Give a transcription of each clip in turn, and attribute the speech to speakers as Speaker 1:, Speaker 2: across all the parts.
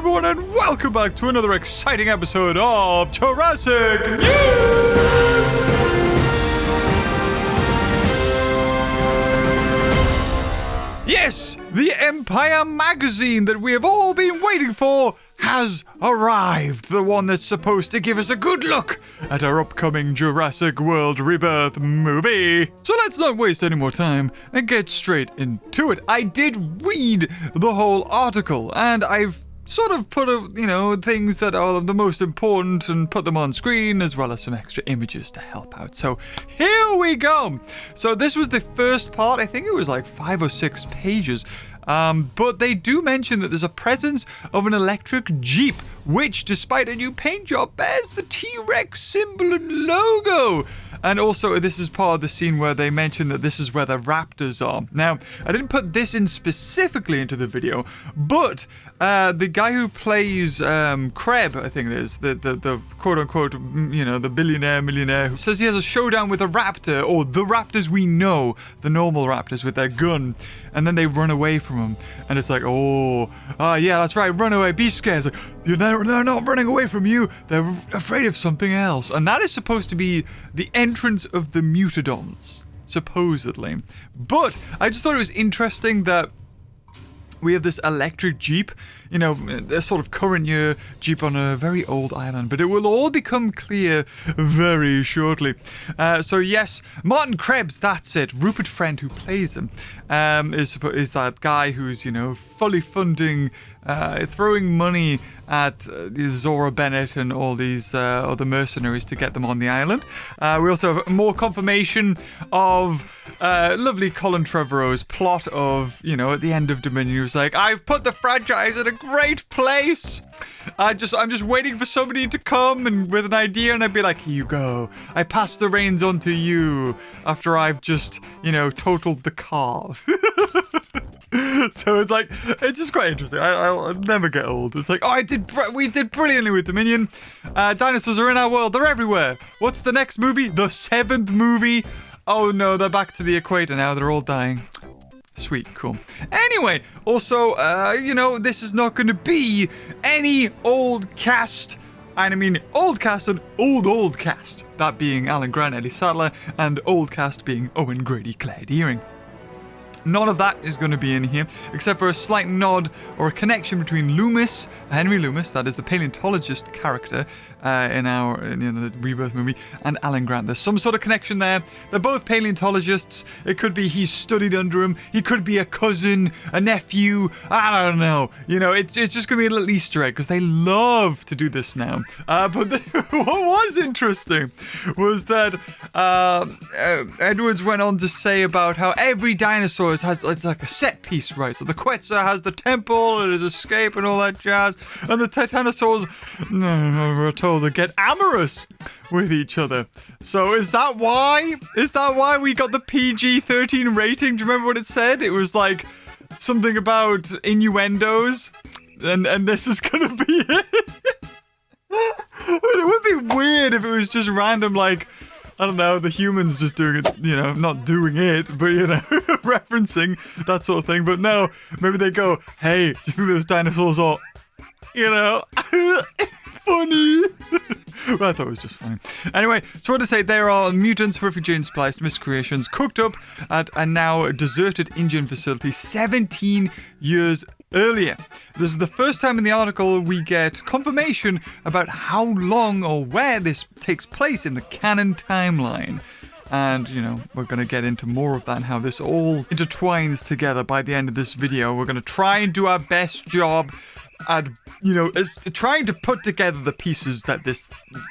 Speaker 1: everyone, and welcome back to another exciting episode of Jurassic News! Yes, the Empire magazine that we have all been waiting for has arrived. The one that's supposed to give us a good look at our upcoming Jurassic World Rebirth movie. So let's not waste any more time and get straight into it. I did read the whole article, and I've sort of put, things that are the most important and put them on screen, as well as some extra images to help out. So here we go. So this was the first part. I think it was like 5 or 6 pages. But they do mention that there's a presence of an electric Jeep, which, despite a new paint job, bears the T-Rex symbol and logo. And also, this is part of the scene where they mention that this is where the raptors are. Now, I didn't put this in specifically into the video, but the guy who plays Kreb, I think it is, the quote-unquote, the millionaire, who says he has a showdown with a raptor, or the raptors we know, the normal raptors with their gun, and then they run away from him. And it's like, yeah, that's right, run away, be scared. It's like, they're not running away from you, they're afraid of something else. And that is supposed to be the entrance of the Mutadons, supposedly. But I just thought it was interesting that we have this electric Jeep, a sort of current year Jeep on a very old island, but it will all become clear very shortly. So yes, Martin Krebs, that's it. Rupert Friend, who plays him, is that guy who's, fully funding, throwing money at Zora Bennett and all these other mercenaries to get them on the island. We also have more confirmation of lovely Colin Trevorrow's plot of, at the end of Dominion, he was like, I've put the franchise in a great place. I'm just waiting for somebody to come and with an idea, and I'd be like, here you go. I pass the reins on to you after I've just, totaled the car. So it's just quite interesting. I'll never get old. It's like, we did brilliantly with Dominion. Dinosaurs are in our world. They're everywhere. What's the next movie? The 7th movie. Oh no, they're back to the equator now. They're all dying. Sweet, cool. Anyway, also, this is not going to be any old cast. And I mean old cast and old cast. That being Alan Grant, Ellie Sattler, and old cast being Owen Grady, Claire Dearing. None of that is going to be in here, except for a slight nod or a connection between Loomis, Henry Loomis, that is the paleontologist character in the Rebirth movie, and Alan Grant. There's some sort of connection there. They're both paleontologists. It could be he's studied under him. He could be a cousin, a nephew. I don't know. It's just going to be a little Easter egg because they love to do this now. But what was interesting was that Edwards went on to say about how every dinosaur it's like a set piece, right? So the Quetzal has the temple and his escape and all that jazz, and the Titanosaurs, we're told, to get amorous with each other. So is that why we got the PG-13 rating? Do you remember what it said? It was like something about innuendos, and this is gonna be it. I mean, it would be weird if it was just random, like, I don't know, the humans just doing it, not doing it, but, referencing that sort of thing. But no, maybe they go, hey, do you think those dinosaurs are, funny? Well, I thought it was just funny. Anyway, so what to say, there are mutants, refugee and spliced miscreations cooked up at a now deserted Indian facility 17 years earlier. This is the first time in the article we get confirmation about how long or where this takes place in the canon timeline. And, we're going to get into more of that and how this all intertwines together by the end of this video. We're going to try and do our best job at, trying to put together the pieces that this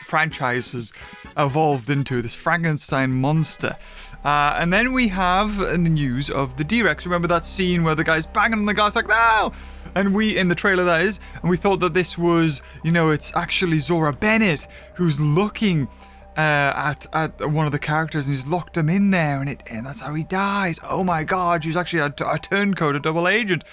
Speaker 1: franchise has evolved into, this Frankenstein monster. And then we have the news of the D-Rex. Remember that scene where the guy's banging on the glass like, no! And in the trailer that is, and we thought that this was, it's actually Zora Bennett who's looking at one of the characters, and he's locked him in there, and that's how he dies. Oh my god, she's actually a turncoat, a double agent.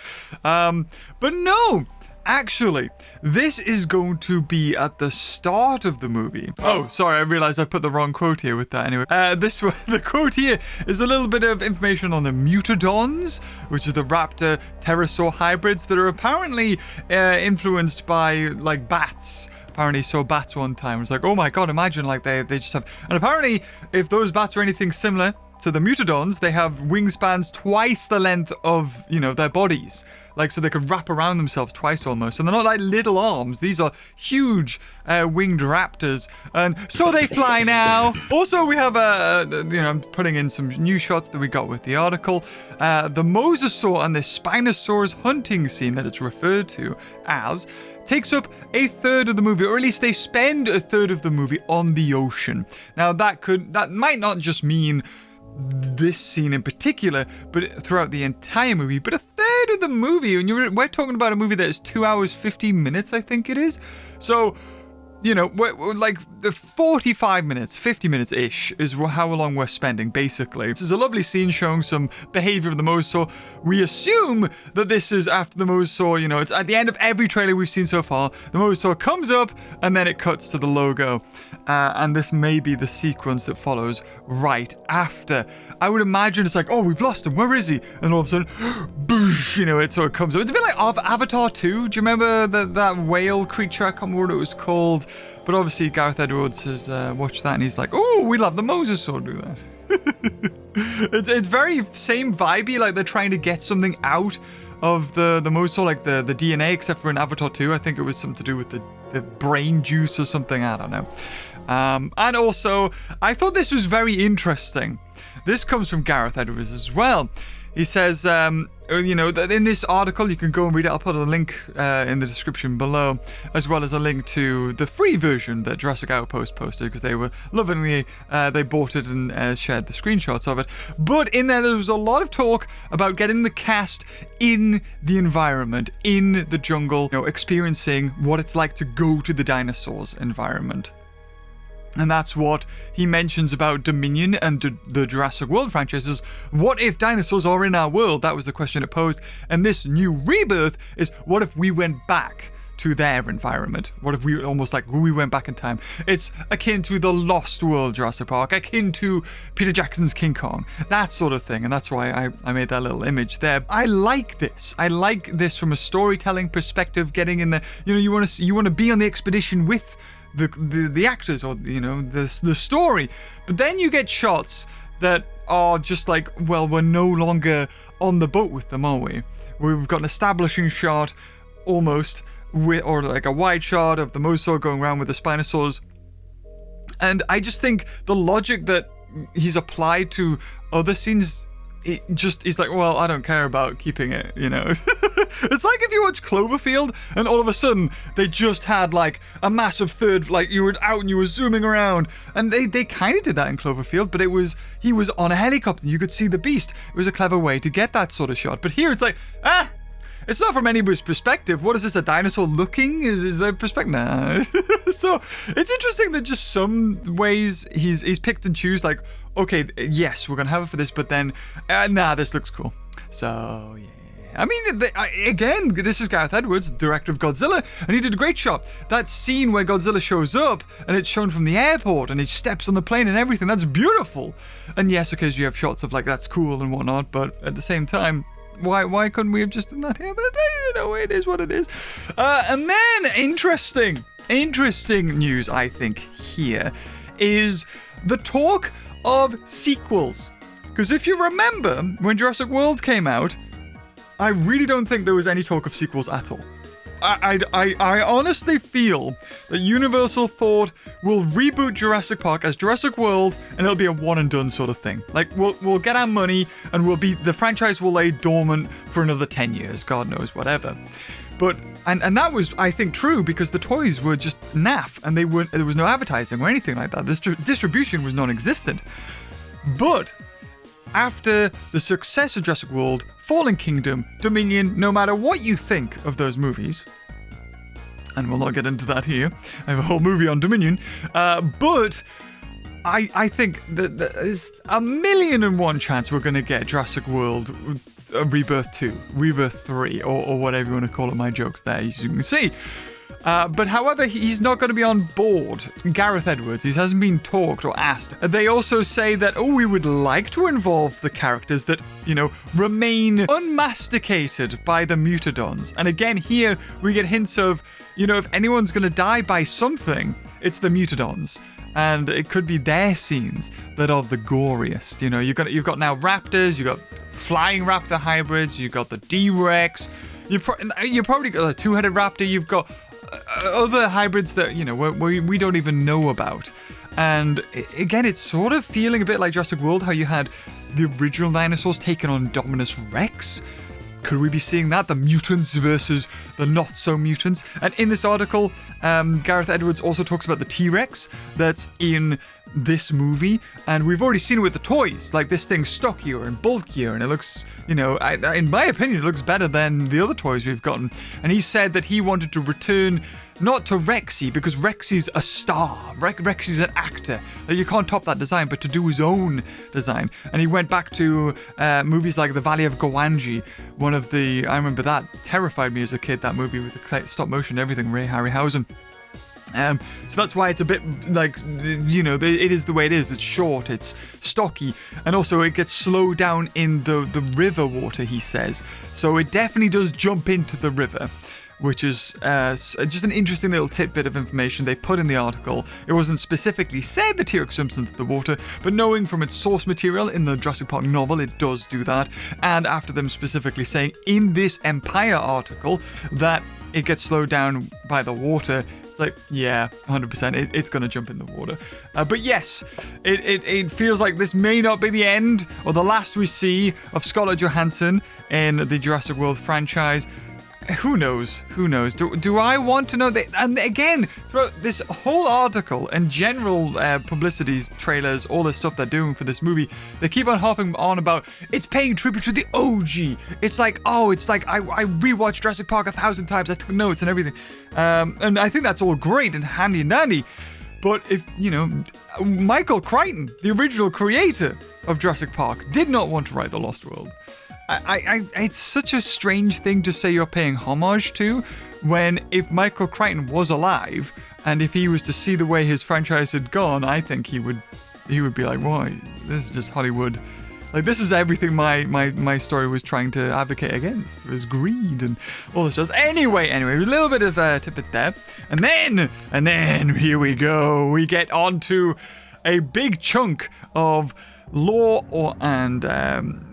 Speaker 1: But no! actually, this is going to be at the start of the movie. Oh, sorry, I realized I put the wrong quote here with that anyway. This one, the quote here is a little bit of information on the Mutadons, which is the raptor pterosaur hybrids that are apparently influenced by, like, bats. Apparently saw bats one time. It's like, oh my god, imagine, like, they just have... And apparently, if those bats are anything similar to the Mutadons, they have wingspans twice the length of, you know, their bodies. Like, so they could wrap around themselves twice almost. And they're not like little arms. These are huge winged raptors. And so they fly now. Also, we have, you know, I'm putting in some new shots that we got with the article. The mosasaur and the Spinosaurus hunting scene that it's referred to as takes up a third of the movie, or at least they spend a third of the movie on the ocean. Now, that might not just mean this scene in particular, but throughout the entire movie. But a third of the movie, and we're talking about a movie that is 2 hours 15 minutes, I think it is. So, you know, we're like the 45 minutes, 50 minutes ish is how long we're spending, basically. This is a lovely scene showing some behavior of the mosasaur. We assume that this is after the mosasaur, you know, it's at the end of every trailer we've seen so far. The mosasaur comes up and then it cuts to the logo. And this may be the sequence that follows right after. I would imagine it's like, oh, we've lost him. Where is he? And all of a sudden, boosh, you know, it sort of comes up. It's a bit like Avatar 2. Do you remember that whale creature? I can't remember what it was called. But obviously, Gareth Edwards has watched that and he's like, oh, we'll have the mosasaur do that. It's very same vibey, like they're trying to get something out of the mosasaur, like the DNA, except for in Avatar 2. I think it was something to do with the brain juice or something. I don't know. And also, I thought this was very interesting. This comes from Gareth Edwards as well. He says, you know, that in this article, you can go and read it. I'll put a link in the description below, as well as a link to the free version that Jurassic Outpost posted, because they were lovingly, they bought it and shared the screenshots of it. But in there was a lot of talk about getting the cast in the environment, in the jungle, you know, experiencing what it's like to go to the dinosaurs environment. And that's what he mentions about Dominion and the Jurassic World franchises. What if dinosaurs are in our world? That was the question it posed. And this new Rebirth is, what if we went back to their environment? What if we almost like we went back in time? It's akin to the Lost World Jurassic Park, akin to Peter Jackson's King Kong, that sort of thing. And that's why I made that little image there. I like this. I like this from a storytelling perspective, getting in the, you know, you want to be on the expedition with the actors, or, you know, the story. But then you get shots that are just like, well, we're no longer on the boat with them, are we? We've got an establishing shot almost, or like a wide shot of the mosasaur going around with the Spinosaurs. And I just think the logic that he's applied to other scenes, it just is like, well, I don't care about keeping it, you know. It's like if you watch Cloverfield and all of a sudden they just had like a massive third, like you were out and you were zooming around, and they kind of did that in Cloverfield, but he was on a helicopter, you could see the beast. It was a clever way to get that sort of shot. But here it's like, it's not from anybody's perspective. What is this, a dinosaur looking? Is their perspective? Nah. So it's interesting that just some ways he's picked and choose, like, okay, yes, we're gonna have it for this, but then nah, this looks cool. So yeah. I mean, again, this is Gareth Edwards, director of Godzilla, and he did a great shot. That scene where Godzilla shows up and it's shown from the airport and he steps on the plane and everything, that's beautiful. And yes, because you have shots of like, that's cool and whatnot, but at the same time, why couldn't we have just done that here? But you know, it is what it is. And then interesting news, I think, here is the talk of sequels. Because if you remember, when Jurassic World came out, I really don't think there was any talk of sequels at all. I honestly feel that Universal thought we'll reboot Jurassic Park as Jurassic World and it'll be a one and done sort of thing. Like we'll get our money and the franchise will lay dormant for another 10 years, God knows, whatever. But and that was, I think, true because the toys were just naff and there was no advertising or anything like that. This distribution was non-existent. But after the success of Jurassic World, Fallen Kingdom, Dominion, no matter what you think of those movies, and we'll not get into that here, I have a whole movie on Dominion, but I think that there's 1,000,001 chance we're going to get Jurassic World Rebirth 2, Rebirth 3, or whatever you want to call it. My jokes there, as you can see. But however, he's not going to be on board. Gareth Edwards, he hasn't been talked or asked. They also say that, we would like to involve the characters that, remain unmasticated by the Mutadons. And again, here we get hints of, if anyone's going to die by something, it's the Mutadons. And it could be their scenes that are the goriest. You've got now raptors, you've got flying raptor hybrids, you've got the D-Rex, you've probably got a two-headed raptor, you've got other hybrids that, we don't even know about. And again, it's sort of feeling a bit like Jurassic World, how you had the original dinosaurs taking on Indominus Rex. Could we be seeing that? The mutants versus the not-so-mutants. And in this article, Gareth Edwards also talks about the T-Rex that's in this movie. And we've already seen it with the toys. Like, this thing's stockier and bulkier, and it looks, in my opinion, it looks better than the other toys we've gotten. And he said that he wanted to return not to Rexy, because Rexy's a star. Rexy's an actor. You can't top that design, but to do his own design. And he went back to movies like The Valley of Gowanji. I remember that terrified me as a kid, that movie with the stop motion and everything, Ray Harryhausen. So that's why it's a bit like, it is the way it is. It's short, it's stocky, and also it gets slowed down in the river water, he says. So it definitely does jump into the river, which is just an interesting little tidbit of information they put in the article. It wasn't specifically said the T-Rex jumps into the water, but knowing from its source material in the Jurassic Park novel, it does do that. And after them specifically saying in this Empire article that it gets slowed down by the water, it's like, yeah, 100%, it's going to jump in the water. But yes, it feels like this may not be the end or the last we see of Scarlett Johansson in the Jurassic World franchise. Who knows? Do I want to know that? And again, throughout this whole article and general publicity trailers, all the stuff they're doing for this movie, they keep on hopping on about it's paying tribute to the OG. It's like I rewatched Jurassic Park 1,000 times. I took notes and everything. And I think that's all great and handy and dandy. But if, Michael Crichton, the original creator of Jurassic Park, did not want to write The Lost World. It's such a strange thing to say you're paying homage to, when if Michael Crichton was alive and if he was to see the way his franchise had gone, I think he would be like, why? This is just Hollywood. Like, this is everything my story was trying to advocate against. It was greed and all this stuff. Anyway, a little bit of a tidbit there. And then here we go. We get onto a big chunk of lore and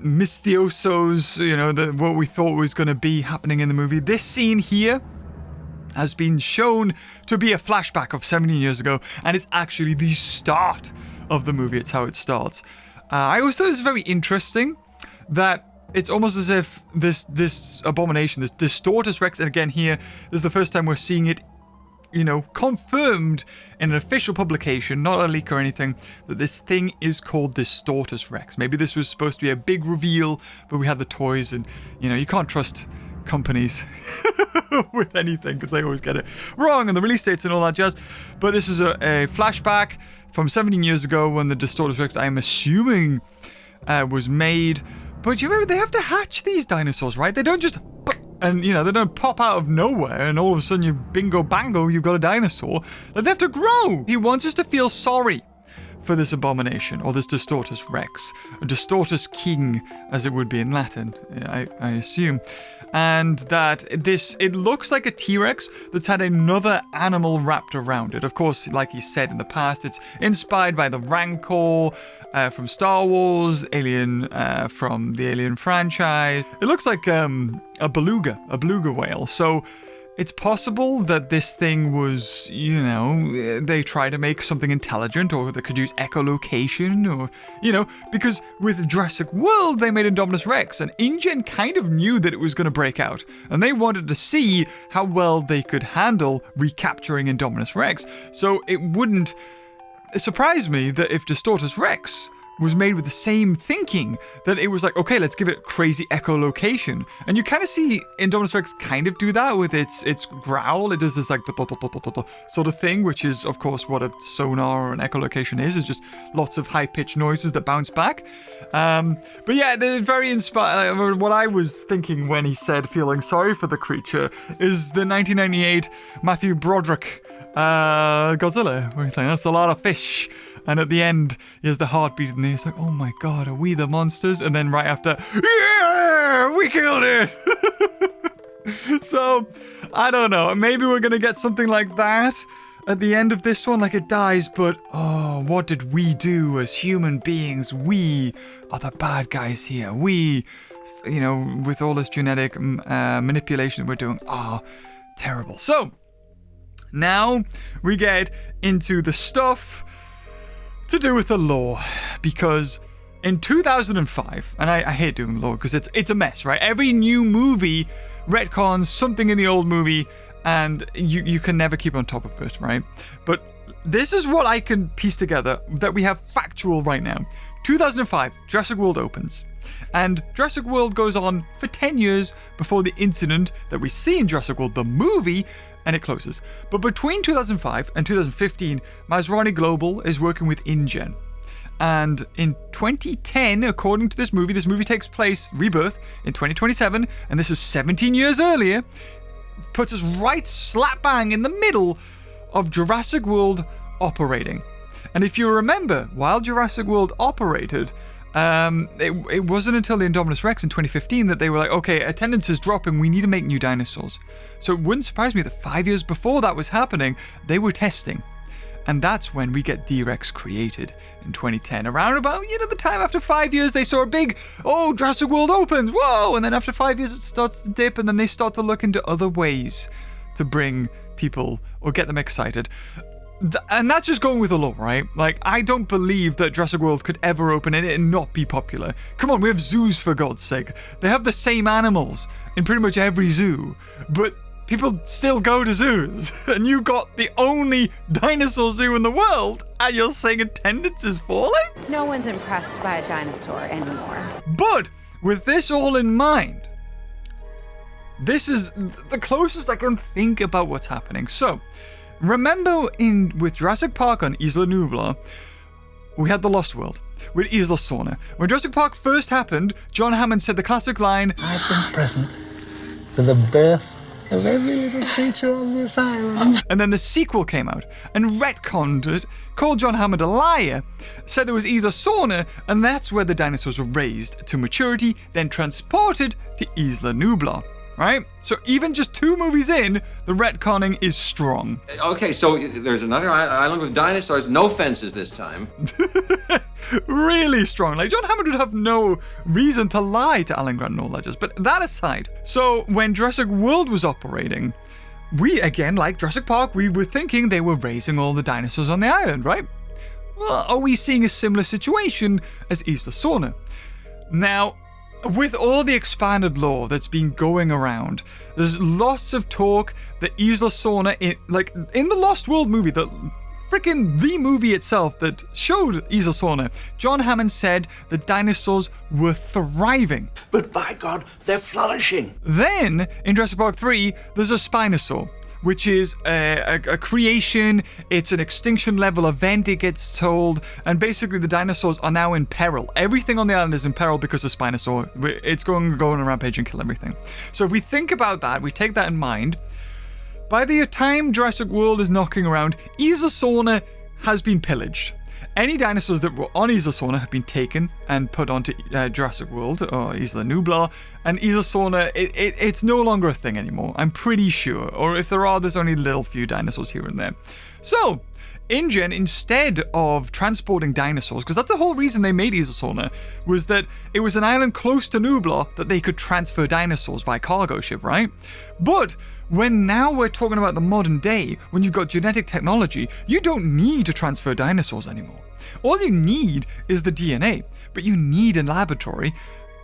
Speaker 1: mistiosos, what we thought was going to be happening in the movie. This scene here has been shown to be a flashback of 17 years ago, and it's actually the start of the movie. It's how it starts. I always thought it was very interesting that it's almost as if this abomination, this Distortus Rex, and again here, this is the first time we're seeing it, confirmed in an official publication, not a leak or anything, that this thing is called Distortus Rex. Maybe this was supposed to be a big reveal, but we had the toys, and, you can't trust companies with anything because they always get it wrong, and the release dates and all that jazz. But this is a flashback from 17 years ago when the Distortus Rex, I'm assuming, was made. But you remember, they have to hatch these dinosaurs, right? They don't just... And, they don't pop out of nowhere and all of a sudden you bingo bango, you've got a dinosaur. Like, they have to grow. He wants us to feel sorry for this abomination, or this Distortus Rex, a Distortus King, as it would be in Latin, I assume. And that it looks like a T-Rex that's had another animal wrapped around it. Of course, like he said in the past, it's inspired by the Rancor from Star Wars, Alien from the Alien franchise. It looks like a beluga whale. So it's possible that this thing was, they try to make something intelligent, or that could use echolocation, or, because with Jurassic World, they made Indominus Rex, and InGen kind of knew that it was going to break out, and they wanted to see how well they could handle recapturing Indominus Rex. So it wouldn't surprise me that if Distortus Rex was made with the same thinking, that it was like, okay, let's give it crazy echolocation. And you kind of see Indominus Rex kind of do that with its growl. It does this like sort of thing, which is, of course, what a sonar or an echolocation is just lots of high-pitched noises that bounce back. But yeah, they're very inspired. What I was thinking when he said feeling sorry for the creature is the 1998 Matthew Broderick Godzilla, where he's like, that's a lot of fish. And at the end, he has the heartbeat and he's like, oh my god, are we the monsters? And then right after, yeah, we killed it! So, I don't know. Maybe we're going to get something like that at the end of this one, like it dies, but oh, what did we do as human beings? We are the bad guys here. We, with all this genetic manipulation we're doing, terrible. So, now we get into the stuff to do with the lore, because in 2005, and I hate doing lore because it's a mess, right? Every new movie retcons something in the old movie, and you can never keep on top of it, right? But this is what I can piece together that we have factual right now. 2005, Jurassic World opens, and Jurassic World goes on for 10 years before the incident that we see in Jurassic World, the movie, and it closes. But between 2005 and 2015, Masrani Global is working with InGen. And in 2010, according to this movie takes place, Rebirth, in 2027, and this is 17 years earlier, puts us right slap bang in the middle of Jurassic World operating. And if you remember, while Jurassic World operated, it wasn't until the Indominus Rex in 2015 that they were like, okay, attendance is dropping, we need to make new dinosaurs. So it wouldn't surprise me that 5 years before that was happening, they were testing. And that's when we get D-Rex created in 2010. Around about, the time after 5 years, they saw a big, Jurassic World opens, whoa! And then after 5 years, it starts to dip, and then they start to look into other ways to bring people or get them excited. And that's just going with the lore, right? Like, I don't believe that Jurassic World could ever open and not be popular. Come on, we have zoos, for God's sake. They have the same animals in pretty much every zoo, but people still go to zoos. And you got the only dinosaur zoo in the world, and you're saying attendance is falling?
Speaker 2: No one's impressed by a dinosaur anymore.
Speaker 1: But with this all in mind, this is the closest I can think about what's happening. So, remember with Jurassic Park on Isla Nublar, we had the Lost World with Isla Sorna. When Jurassic Park first happened, John Hammond said the classic line,
Speaker 3: I've been present for the birth of every little creature on this island.
Speaker 1: And then the sequel came out and retconned it, called John Hammond a liar, said there was Isla Sorna, and that's where the dinosaurs were raised to maturity, then transported to Isla Nublar. Right? So even just 2 movies in, the retconning is strong.
Speaker 4: Okay, so there's another island with dinosaurs, no fences this time.
Speaker 1: Really strong. Like, John Hammond would have no reason to lie to Alan Grant and all that just. But that aside, so when Jurassic World was operating, we, again, like Jurassic Park, we were thinking they were raising all the dinosaurs on the island, right? Well, are we seeing a similar situation as Isla Sorna? Now, with all the expanded lore that's been going around, there's lots of talk that Isla Sorna, in the Lost World movie, the movie itself that showed Isla Sorna, John Hammond said the dinosaurs were thriving.
Speaker 3: But by God, they're flourishing.
Speaker 1: Then, in Jurassic Park 3, there's a Spinosaur, which is a creation. It's an extinction level event, it gets told, and basically the dinosaurs are now in peril. Everything on the island is in peril because of Spinosaur. It's going to go on a rampage and kill everything. So if we think about that, we take that in mind, by the time Jurassic World is knocking around, Isla Sorna has been pillaged. Any dinosaurs that were on Isla Sorna have been taken and put onto Jurassic World, or Isla Nublar, and Isla Sorna, it's no longer a thing anymore, I'm pretty sure. Or if there are, there's only a little few dinosaurs here and there. So, InGen, instead of transporting dinosaurs, because that's the whole reason they made Isla Sorna, was that it was an island close to Nublar that they could transfer dinosaurs via cargo ship, right? But when now we're talking about the modern day, when you've got genetic technology, you don't need to transfer dinosaurs anymore. All you need is the DNA, but you need a laboratory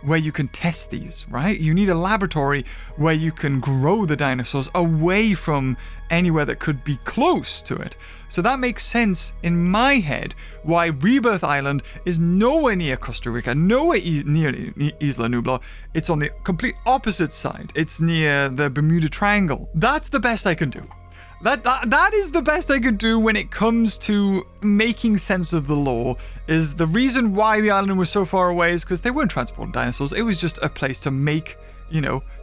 Speaker 1: where you can test these, right? You need a laboratory where you can grow the dinosaurs away from anywhere that could be close to it. So that makes sense in my head why Rebirth Island is nowhere near Costa Rica, nowhere near Isla Nublar. It's on the complete opposite side. It's near the Bermuda Triangle. That's the best I can do. That is the best I could do when it comes to making sense of the lore. Is the reason why the island was so far away is because they weren't transporting dinosaurs. It was just a place to make,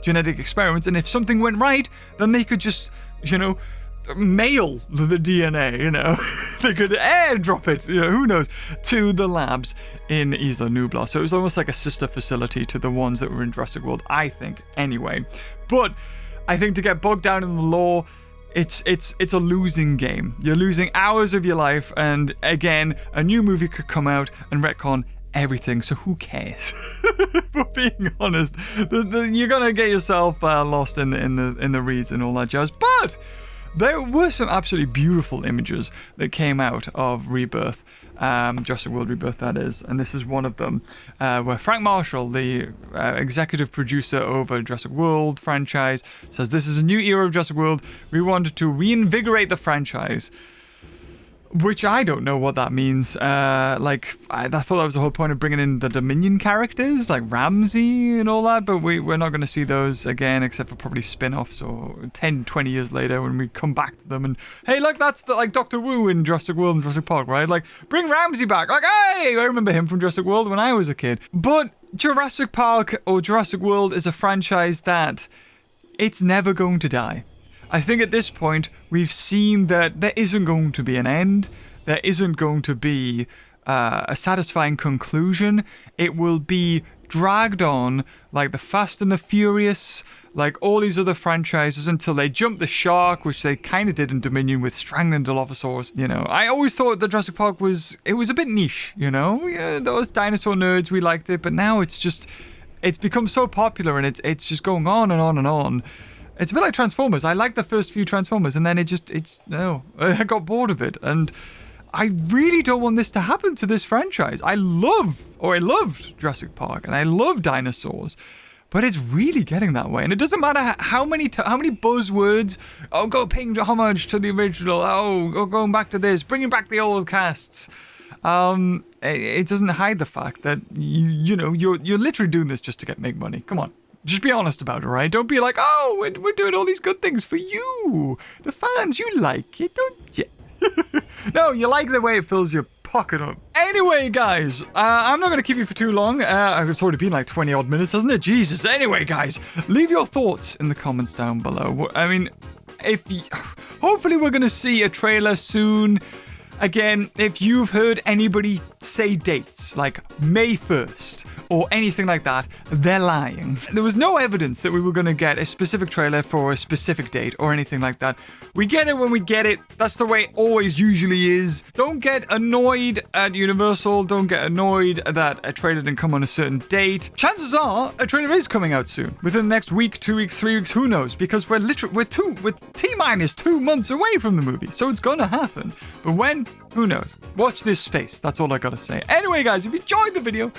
Speaker 1: genetic experiments. And if something went right, then they could just, mail the DNA, they could airdrop it, who knows, to the labs in Isla Nublar. So it was almost like a sister facility to the ones that were in Jurassic World, I think, anyway. But I think to get bogged down in the lore, it's a losing game. You're losing hours of your life, and again, a new movie could come out and retcon everything, so who cares? For being honest, you're gonna get yourself lost in the reads and all that jazz. But there were some absolutely beautiful images that came out of Rebirth, Jurassic World Rebirth, that is, and this is one of them, where Frank Marshall, the executive producer over Jurassic World franchise, says this is a new era of Jurassic World. We wanted to reinvigorate the franchise. Which I don't know what that means. I thought that was the whole point of bringing in the Dominion characters, like Ramsey and all that, but we're not going to see those again, except for probably spin-offs or 10, 20 years later when we come back to them and, hey, look, that's like Dr. Wu in Jurassic World and Jurassic Park, right? Like, bring Ramsey back. Like, hey, I remember him from Jurassic World when I was a kid. But Jurassic Park or Jurassic World is a franchise that it's never going to die. I think at this point, we've seen that there isn't going to be an end. There isn't going to be a satisfying conclusion. It will be dragged on like the Fast and the Furious, like all these other franchises until they jump the shark, which they kind of did in Dominion with strangling Dilophosaurus. I always thought that Jurassic Park was a bit niche, those dinosaur nerds, we liked it, but now it's become so popular and it's just going on and on and on. It's a bit like Transformers. I liked the first few Transformers, and then I got bored of it. And I really don't want this to happen to this franchise. I loved Jurassic Park, and I love dinosaurs, but it's really getting that way. And it doesn't matter how many buzzwords. Oh, go paying homage to the original. Oh, going back to this, bringing back the old casts. It doesn't hide the fact that you're literally doing this just to make money. Come on. Just be honest about it, right? Don't be like, oh, we're doing all these good things for you. The fans, you like it, don't you? No, you like the way it fills your pocket up. Anyway, guys, I'm not going to keep you for too long. It's already been like 20 odd minutes, hasn't it? Jesus. Anyway, guys, leave your thoughts in the comments down below. I mean, hopefully we're going to see a trailer soon. Again, if you've heard anybody say dates like May 1st or anything like that, they're lying. There was no evidence that we were going to get a specific trailer for a specific date or anything like that. We get it when we get it. That's the way it always usually is. Don't get annoyed at Universal. Don't get annoyed that a trailer didn't come on a certain date. Chances are a trailer is coming out soon. Within the next week, 2 weeks, 3 weeks, who knows? Because we're T-minus 2 months away from the movie. So it's going to happen. But when? Who knows? Watch this space. That's all I gotta say. Anyway, guys, if you enjoyed the video,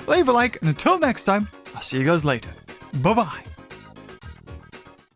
Speaker 1: leave a like, and until next time, I'll see you guys later. Bye-bye.